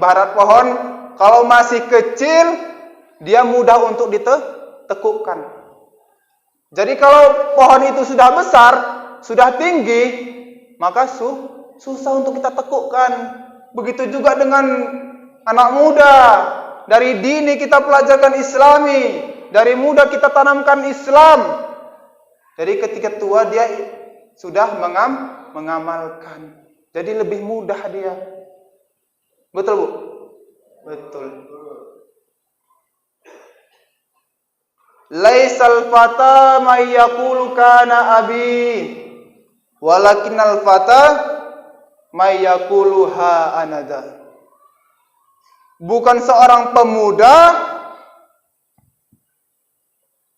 Ibarat pohon, kalau masih kecil, dia mudah untuk ditekukkan. Jadi kalau pohon itu sudah besar, sudah tinggi, maka susah untuk kita tekukkan. Begitu juga dengan anak muda. Dari dini kita pelajarkan Islami, dari muda kita tanamkan Islam. Jadi ketika tua dia sudah mengamalkan. Jadi lebih mudah dia. Betul, Bu? Betul. Laisal fata may yaqulu kana abi, walakinnal fata may yaqulu ha anada. Bukan seorang pemuda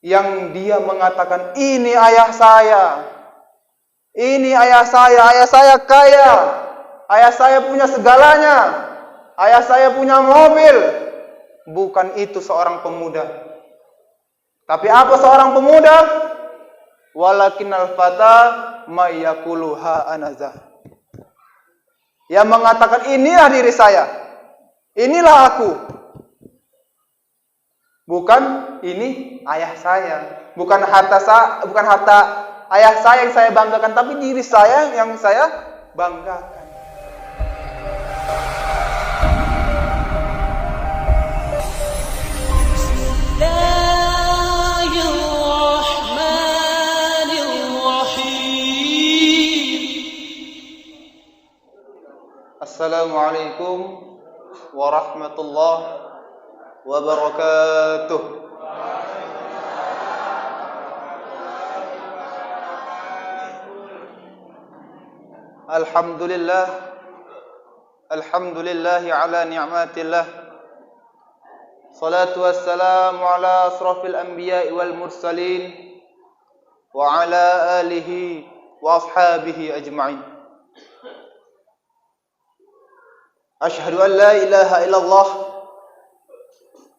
yang dia mengatakan ini ayah saya. Ini ayah saya kaya. Ayah saya punya segalanya. Ayah saya punya mobil. Bukan itu seorang pemuda. Tapi apa seorang pemuda? Walakinnal fata may yaqulu ha anaza. Yang mengatakan inilah diri saya. Inilah aku. Bukan ini ayah saya. Bukan harta ayah saya yang saya banggakan, tapi diri saya yang saya banggakan. Assalamualaikum warahmatullahi wabarakatuh. Alhamdulillah ala ni'matillah. Salatu wassalamu ala asrafil anbiya'i wal mursalin wa ala alihi wa ashabihi ajma'in. Asyhadu an la ilaha illallah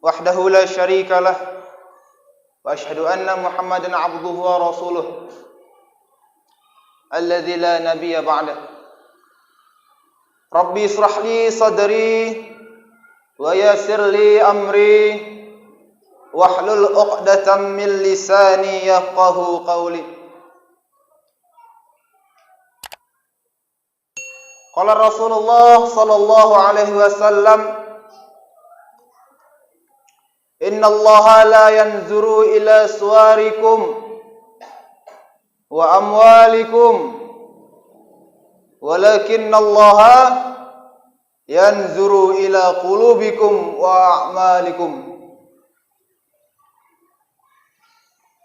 wahdahu la syarika lah wa asyhadu anna Muhammadan abduhu wa rasuluh alladzi la nabiyya ba'dah. Rabbi israh li sadri wa yassir li amri wahlul 'uqdatam min lisani yafqahu qawli. Qala Rasulullah sallallahu alaihi wasallam, Inna Allah la yanzuru ila suwarikum wa amwalikum, walakinna Allah yanzuru ila qulubikum wa a'malikum.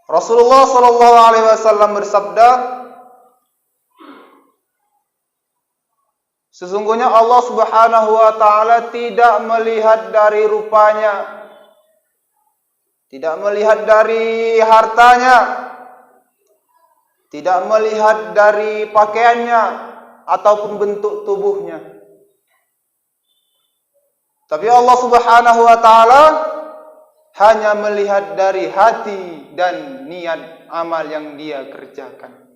Rasulullah sallallahu alaihi wasallam bersabda, sesungguhnya Allah Subhanahu wa taala tidak melihat dari rupanya, tidak melihat dari hartanya, tidak melihat dari pakaiannya ataupun bentuk tubuhnya. Tapi Allah Subhanahu wa taala hanya melihat dari hati dan niat amal yang dia kerjakan.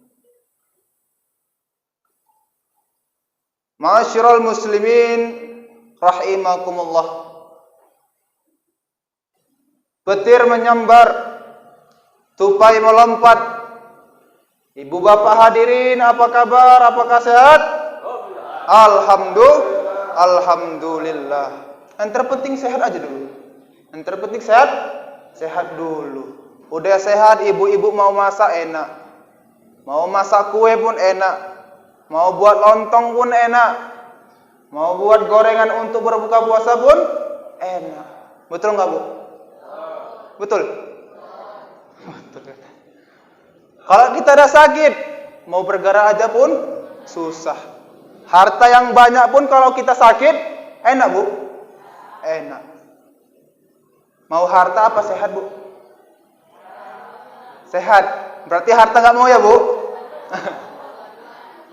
Ma'asyiral muslimin rahimakumullah. Petir menyambar, tupai melompat. Ibu bapak hadirin, apa kabar? Apakah sehat? Alhamdulillah. Yang terpenting sehat aja dulu. Yang terpenting sehat dulu. Udah sehat, ibu-ibu mau masak enak. Mau masak kue pun enak. Mau buat lontong pun enak. Mau buat gorengan untuk berbuka puasa pun enak. Betul nggak, Bu? Betul. Betul. Kalau kita ada sakit, mau bergerak aja pun susah. Harta yang banyak pun kalau kita sakit, enak, Bu? Enak. Mau harta apa sehat, Bu? Sehat. Berarti harta nggak mau ya, Bu?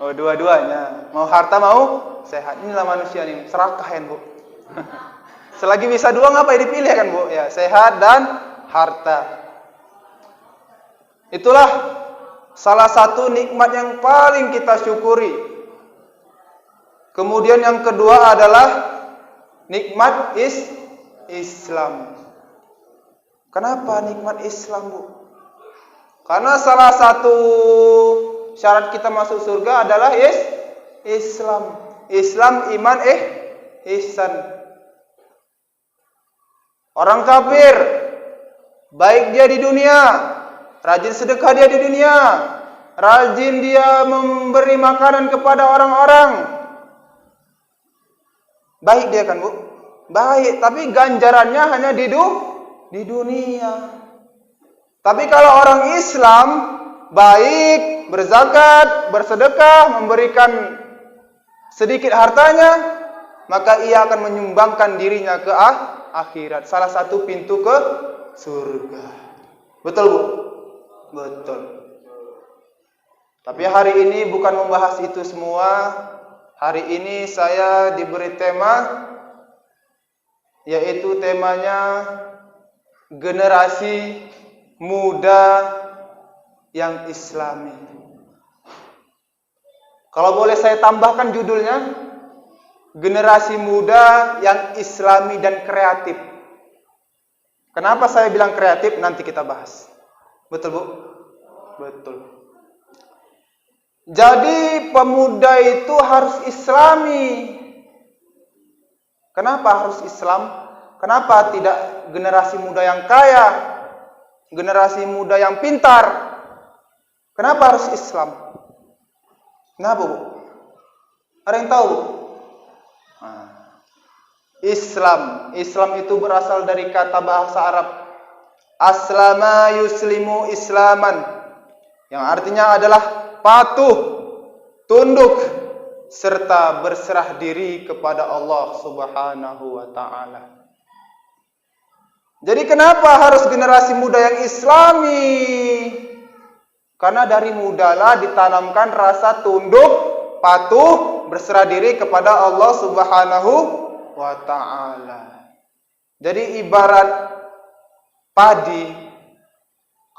Oh, dua-duanya. Mau harta, mau sehat. Inilah manusia ini, serakahan, Bu. Selagi bisa dua, ngapain dipilih kan, Bu? Ya, sehat dan harta. Itulah salah satu nikmat yang paling kita syukuri. Kemudian yang kedua adalah Nikmat Islam. Kenapa nikmat Islam, Bu? Karena salah satu syarat kita masuk surga adalah Islam. Islam, iman, ihsan. Orang kafir, baik dia di dunia, rajin sedekah dia di dunia, rajin dia memberi makanan kepada orang-orang, baik dia kan, Bu? Baik, tapi ganjarannya hanya di dunia. Tapi kalau orang Islam baik, berzakat, bersedekah, memberikan sedikit hartanya, maka ia akan menyumbangkan dirinya ke akhirat. Salah satu pintu ke surga. Betul, Bu? Betul. Tapi hari ini bukan membahas itu semua. Hari ini saya diberi tema, yaitu temanya generasi muda yang Islami. Kalau boleh saya tambahkan judulnya, generasi muda yang Islami dan kreatif. Kenapa saya bilang kreatif? Nanti kita bahas. Betul, Bu? Betul. Jadi pemuda itu harus Islami. Kenapa harus Islam? Kenapa tidak generasi muda yang kaya, generasi muda yang pintar? Kenapa harus Islam? Kenapa, Bu? Ada yang tahu, Bu? Islam itu berasal dari kata bahasa Arab aslama yuslimu islaman, yang artinya adalah patuh, tunduk, serta berserah diri kepada Allah Subhanahu wa ta'ala. Jadi kenapa harus generasi muda yang Islami? Karena dari mudalah ditanamkan rasa tunduk, patuh, berserah diri kepada Allah Subhanahu wa ta'ala. Jadi ibarat padi.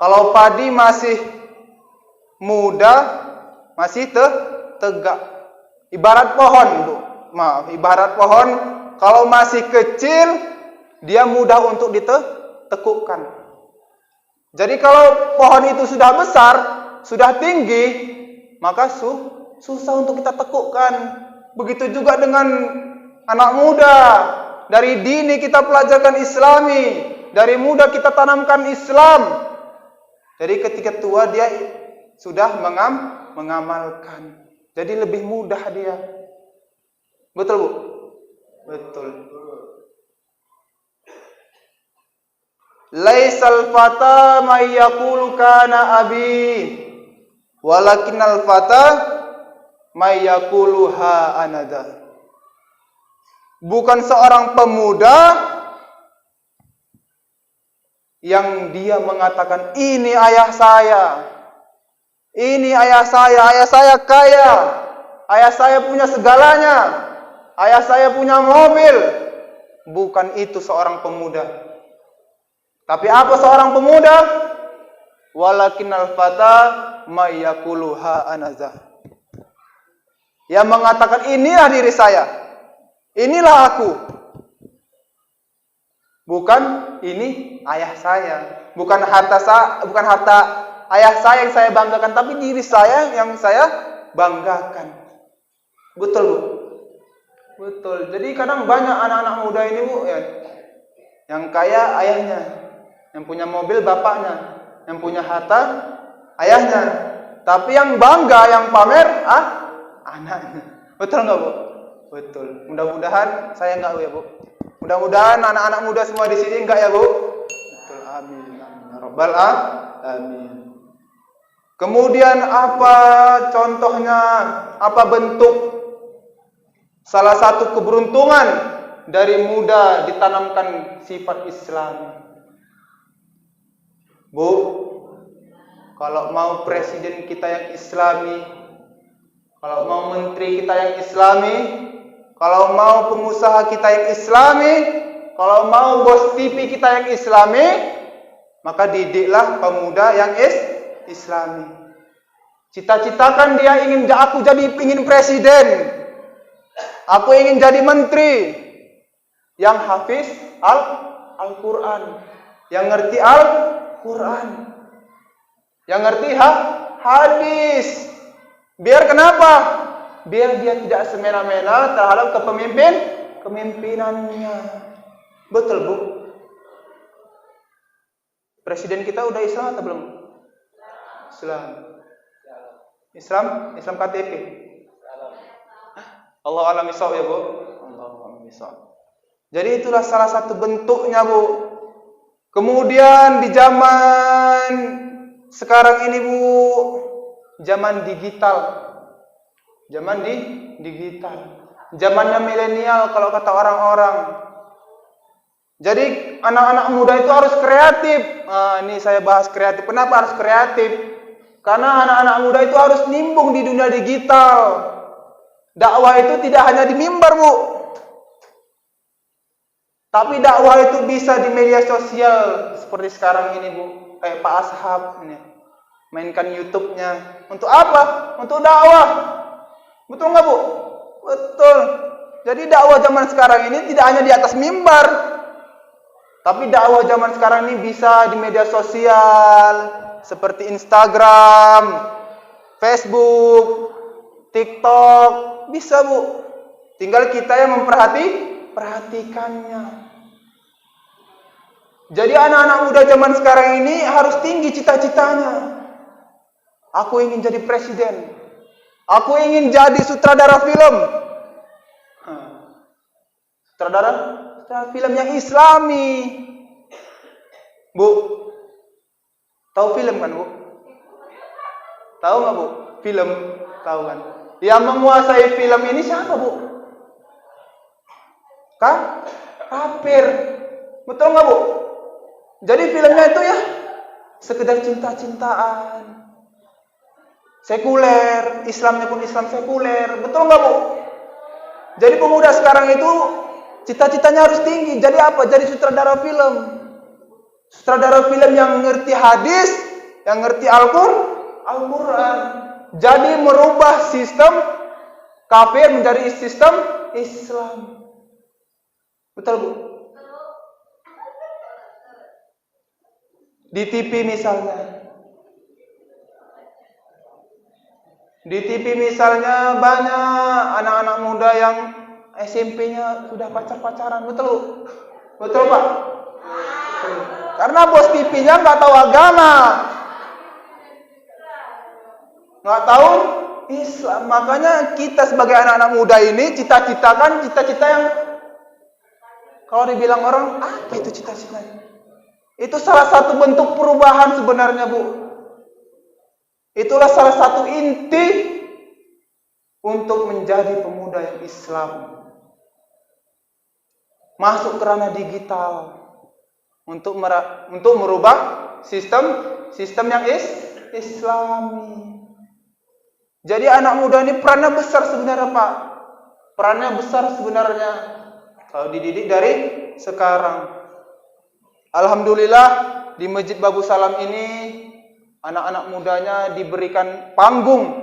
Kalau padi masih muda, masih tegak. Ibarat pohon, Bu. Maaf, ibarat pohon kalau masih kecil, dia mudah untuk ditekukkan. Jadi kalau pohon itu sudah besar, sudah tinggi, maka susah untuk kita tekukkan. Begitu juga dengan anak muda. Dari dini kita pelajarkan Islami, dari muda kita tanamkan Islam. Jadi ketika tua dia sudah mengamalkan. Jadi lebih mudah dia. Betul, Bu? Betul. Laisal fata may yaqulu kana abi, walakinnal fata may yaqulu ha anada. Bukan seorang pemuda yang dia mengatakan ini ayah saya. Ini ayah saya kaya, ayah saya punya segalanya, ayah saya punya mobil. Bukan itu seorang pemuda. Tapi apa seorang pemuda? Walakinnal fata may yaqulu ha anaza. Yang mengatakan inilah diri saya, inilah aku. Bukan ini ayah saya, bukan harta ayah saya yang saya banggakan, tapi diri saya yang saya banggakan. Betul, Bu? Betul. Jadi kadang banyak anak-anak muda ini, Bu, ya, yang kaya ayahnya, yang punya mobil bapaknya, yang punya harta ayahnya, tapi yang bangga, yang pamer anaknya. Betul nggak, Bu? Betul. Mudah-mudahan saya nggak, Bu, ya, Bu. Mudah-mudahan anak-anak muda semua di sini enggak, ya, Bu. Betul. Amin. Amin. Rabbal alamin. Kemudian apa contohnya, apa bentuk salah satu keberuntungan dari muda ditanamkan sifat Islam? Bu, kalau mau presiden kita yang Islami, kalau mau menteri kita yang Islami, kalau mau pengusaha kita yang Islami, kalau mau bos TV kita yang Islami, maka didiklah pemuda yang Islami. Cita-citakan dia ingin presiden, aku ingin jadi menteri, yang hafiz Al-Quran, yang ngerti Al-Quran, yang ngerti hadis. Biar kenapa? Biar dia tidak semena-mena terhadap kepemimpinannya. Betul, Bu? Presiden kita udah Islam atau belum? Islam KTP. Allah alam isawab ya, Bu. Allah alam isawab. Jadi itulah salah satu bentuknya, Bu. Kemudian di zaman sekarang ini, Bu, zaman digital. Zamannya milenial kalau kata orang-orang. Jadi anak-anak muda itu harus kreatif. Ini saya bahas kreatif. Kenapa harus kreatif? Karena anak-anak muda itu harus nimbung di dunia digital. Dakwah itu tidak hanya di mimbar, Bu. Tapi dakwah itu bisa di media sosial seperti sekarang ini, Bu. Kayak Pak Ashab ini. Mainkan YouTube-nya. Untuk apa? Untuk dakwah. Betul nggak, Bu? Betul. Jadi dakwah zaman sekarang ini tidak hanya di atas mimbar. Tapi dakwah zaman sekarang ini bisa di media sosial seperti Instagram, Facebook, TikTok, bisa, Bu. Tinggal kita yang memperhatikannya. Jadi anak-anak muda zaman sekarang ini harus tinggi cita-citanya. Aku ingin jadi presiden. Aku ingin jadi sutradara film. Sutradara film yang Islami. Bu, tahu film kan, Bu? Tahu nggak, Bu? Film, tahu kan? Yang menguasai film ini siapa, Bu? Kafir. Betul nggak, Bu? Jadi filmnya itu ya sekedar cinta-cintaan. Sekuler, Islamnya pun Islam sekuler. Betul nggak, Bu? Jadi pemuda sekarang itu cita-citanya harus tinggi. Jadi apa? Jadi sutradara film. Sutradara film yang ngerti hadis, yang ngerti Al-Quran. Jadi merubah sistem kafir menjadi sistem Islam. Betul, Bu? Di TV misalnya. Di TV misalnya banyak anak-anak muda yang SMP-nya sudah pacar-pacaran. Betul, Bu? Betul, Pak? Karena bos TV-nya nggak tahu agama. Nggak tahu Islam. Makanya kita sebagai anak-anak muda ini cita-citakan cita-cita yang kalau dibilang orang, apa itu cita-citanya? Itu salah satu bentuk perubahan sebenarnya, Bu. Itulah salah satu inti untuk menjadi pemuda yang Islam. Masuk ke ranah digital untuk merubah sistem yang Islami. Jadi anak muda ini perannya besar sebenarnya, Pak. Perannya besar sebenarnya kalau dididik dari sekarang. Alhamdulillah di Masjid Babu Salam ini anak-anak mudanya diberikan panggung,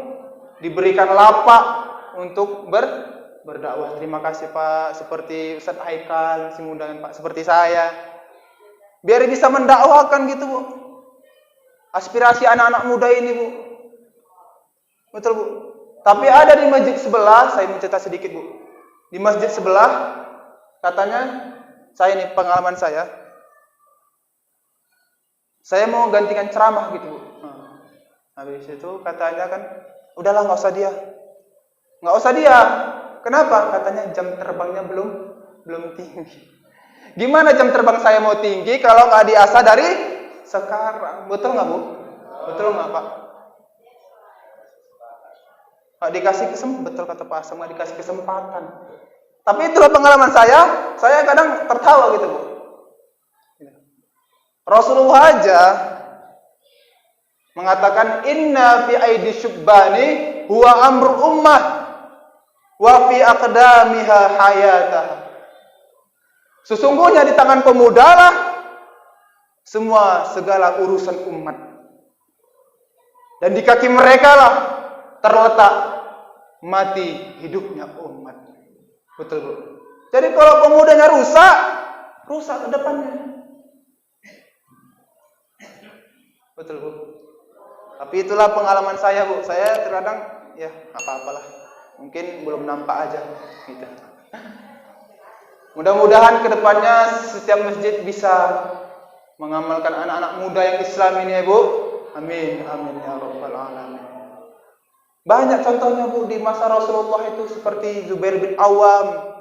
diberikan lapak untuk berdakwah. Terima kasih, Pak. Seperti Ustaz Haikal, si muda Pak, seperti saya. Biar bisa mendakwahkan gitu, Bu. Aspirasi anak-anak muda ini, Bu. Betul, Bu. Tapi ada di masjid sebelah, saya mencerita sedikit, Bu. Di masjid sebelah, katanya, ini pengalaman saya mau gantikan ceramah gitu, Bu. Habis itu katanya kan, udahlah nggak usah dia. Kenapa? Katanya jam terbangnya belum tinggi. Gimana jam terbang saya mau tinggi kalau nggak diasah dari sekarang? Betul nggak, Bu? Betul nggak, Pak? Nggak dikasih kesempatan, betul kata Pak Asam, nggak dikasih kesempatan. Tapi itulah pengalaman saya kadang tertawa gitu, Bu. Rasulullah aja mengatakan inna fi aidi syubbani huwa amru ummah wa fi aqdamiha hayatah. Sesungguhnya di tangan pemuda lah semua segala urusan umat. Dan di kaki mereka lah terletak mati hidupnya umat. Betul, Bu? Jadi kalau pemudanya rusak ke depannya. Betul, Bu. Tapi itulah pengalaman saya, Bu. Saya terkadang ya apa-apalah. Mungkin belum nampak aja gitu. Mudah-mudahan kedepannya setiap masjid bisa mengamalkan anak-anak muda yang Islam ini ya, Bu. Amin, amin ya rabbal alamin. Banyak contohnya, Bu, di masa Rasulullah itu seperti Zubair bin Awam,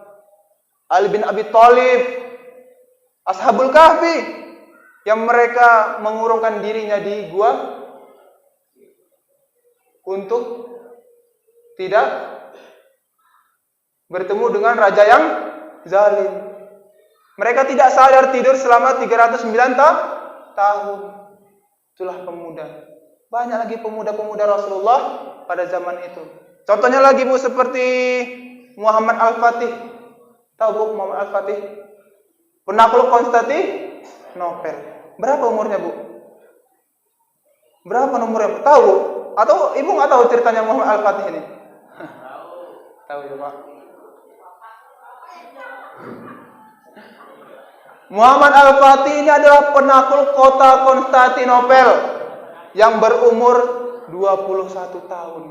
Ali bin Abi Thalib, Ashabul Kahfi yang mereka mengurungkan dirinya di gua untuk tidak bertemu dengan raja yang zalim. Mereka tidak sadar tidur selama 309 tahun. Itulah pemuda. Banyak lagi pemuda-pemuda Rasulullah pada zaman itu. Contohnya lagi, Bu, seperti Muhammad Al-Fatih. Tahu, Bu, Muhammad Al-Fatih? Penakluk Konstantinopel. Berapa umurnya, Bu? Berapa nomornya? Tahu, Bu? Atau Ibu nggak tahu ceritanya Muhammad Al-Fatih ini? Tahu ya, Pak. Muhammad Al-Fatih ini adalah penakluk kota Konstantinopel yang berumur 21 tahun.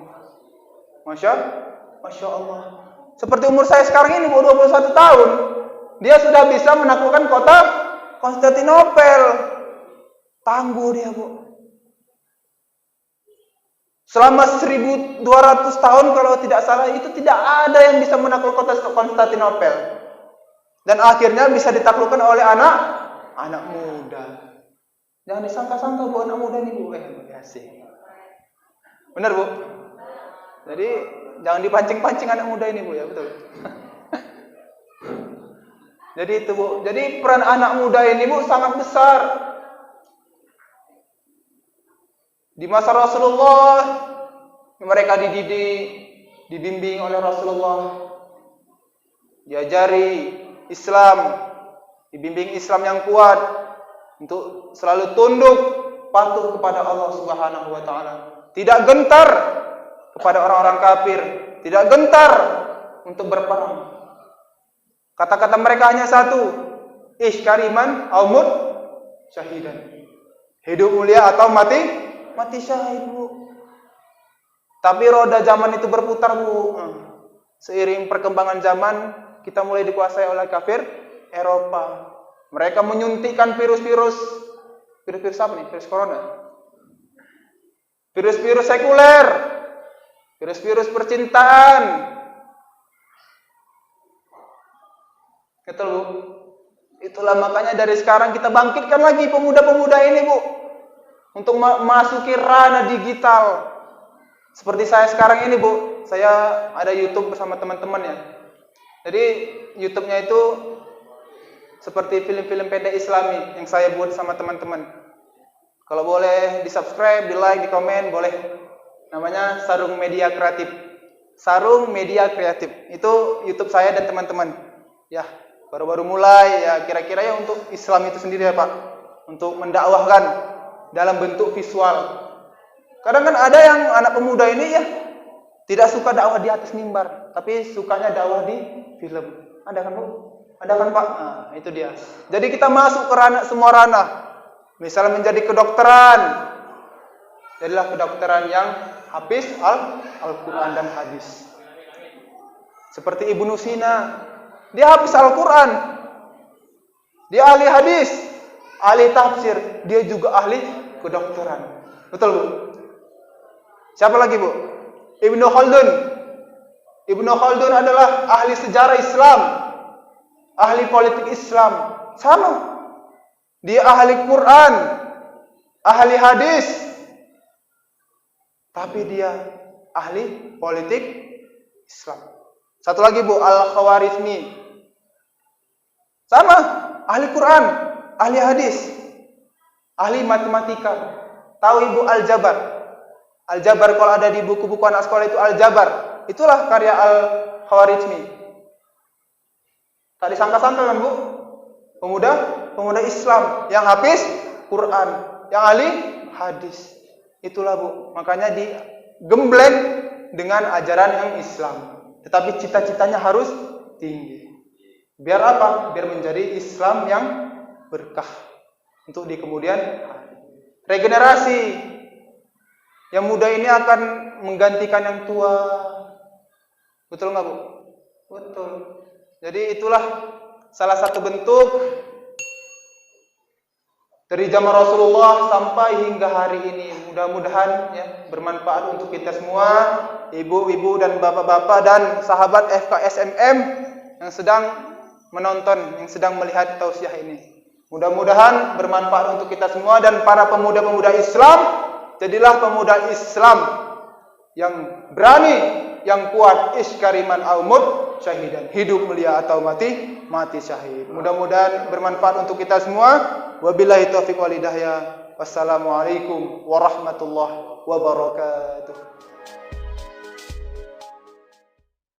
Masya Allah. Seperti umur saya sekarang ini, 21 tahun. Dia sudah bisa menaklukkan kota Konstantinopel. Tangguh dia, Bu. Selama 1200 tahun kalau tidak salah itu tidak ada yang bisa menaklukkan kota Konstantinopel. Dan akhirnya bisa ditaklukkan oleh anak muda. Jangan disangka-sangka, Bu, anak muda ini, Bu. Asik. Benar, Bu? Jadi jangan dipancing-pancing anak muda ini, Bu, ya, betul. Jadi itu, Bu. Jadi peran anak muda ini, Bu, sangat besar. Di masa Rasulullah mereka dididik, dibimbing oleh Rasulullah. Diajari Islam, dibimbing Islam yang kuat untuk selalu tunduk patuh kepada Allah Subhanahu wa taala. Tidak gentar kepada orang-orang kafir, tidak gentar untuk berperang. Kata-kata mereka hanya satu, ish kariman au mut syahidan. Hidup mulia atau mati syahid, Bu. Tapi roda zaman itu berputar, Bu. Seiring perkembangan zaman, kita mulai dikuasai oleh kafir Eropa. Mereka menyuntikkan virus apa nih? Virus corona. Virus-virus sekuler. Virus-virus percintaan. Betul, Bu. Itulah makanya dari sekarang kita bangkitkan lagi pemuda-pemuda ini, Bu. Untuk memasuki ranah digital. Seperti saya sekarang ini, Bu. Saya ada YouTube bersama teman-teman ya. Jadi YouTube-nya itu seperti film-film pendek Islami yang saya buat sama teman-teman. Kalau boleh di-subscribe, di-like, di-komen, boleh. Namanya Sarung Media Kreatif. Sarung Media Kreatif. Itu YouTube saya dan teman-teman. Ya, baru-baru mulai ya, kira-kira ya untuk Islam itu sendiri ya, Pak. Untuk mendakwahkan dalam bentuk visual. Kadang kan ada yang anak pemuda ini ya tidak suka dakwah di atas mimbar, tapi sukanya dakwah di film. Ada kan, Bu? Ada kan, Pak? Nah, itu dia. Jadi kita masuk ke ranah, semua ranah. Misalnya menjadi kedokteran. Jadilah kedokteran yang hafiz Al-Quran dan hadis. Seperti Ibnu Sina. Dia hafiz Al-Quran. Dia ahli hadis, ahli tafsir. Dia juga ahli kedokteran. Betul, Bu? Siapa lagi, Bu? Ibnu Khaldun. Ibnu Khaldun adalah ahli sejarah Islam, ahli politik Islam. Sama. Dia ahli Quran, ahli hadis. Tapi dia ahli politik Islam. Satu lagi, Bu, Al-Khawarizmi. Sama, ahli Quran, ahli hadis, ahli matematika. Tahu Ibu Al-Jabar? Al-Jabar kalau ada di buku-buku anak sekolah itu Al-Jabar. Itulah karya Al-Khawarizmi. Tak disangka-sangka kan, Bu? Pemuda Islam yang hafiz Quran, yang ahli hadis. Itulah, Bu. Makanya digembleng dengan ajaran yang Islam. Tetapi cita-citanya harus tinggi. Biar apa? Biar menjadi Islam yang berkah untuk di kemudian hari. Regenerasi. Yang muda ini akan menggantikan yang tua. Betul nggak, Bu? Betul. Jadi itulah salah satu bentuk dari zaman Rasulullah sampai hingga hari ini. Mudah-mudahan ya bermanfaat untuk kita semua, ibu-ibu dan bapak-bapak dan sahabat FKSMM yang sedang menonton, yang sedang melihat tausiah ini. Mudah-mudahan bermanfaat untuk kita semua dan para pemuda-pemuda Islam. Jadilah pemuda Islam yang berani, yang kuat, iskariman aumut syahidan, hidup mulia atau mati syahid. Mudah-mudahan bermanfaat untuk kita semua. Wabillahi taufiq wal hidayah. Wassalamualaikum warahmatullahi wabarakatuh.